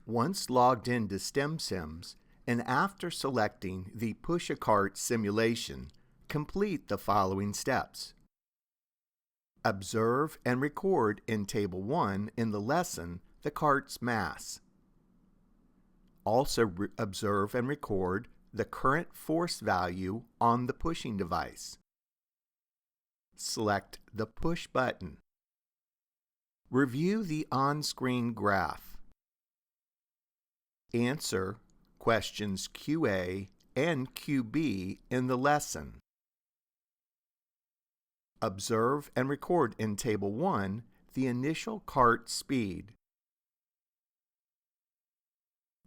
Once logged into StemSims, and after selecting the Push-a-Cart simulation, complete the following steps. Observe and record in Table 1 in the lesson the cart's mass. Also observe and record the current force value on the pushing device. Select the Push button. Review the on-screen graph. Answer questions QA and QB in the lesson. Observe and record in Table 1 the initial cart speed.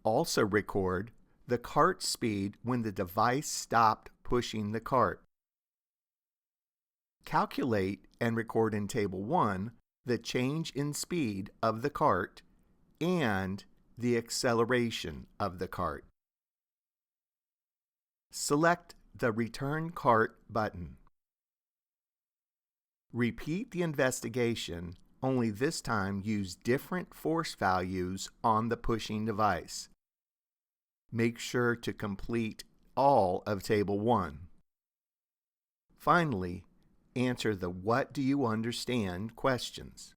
Also record the cart speed when the device stopped pushing the cart. Calculate and record in Table 1 the change in speed of the cart and the acceleration of the cart. Select the Return Cart button. Repeat the investigation, only this time use different force values on the pushing device. Make sure to complete all of Table 1. Finally, answer the What do you understand questions.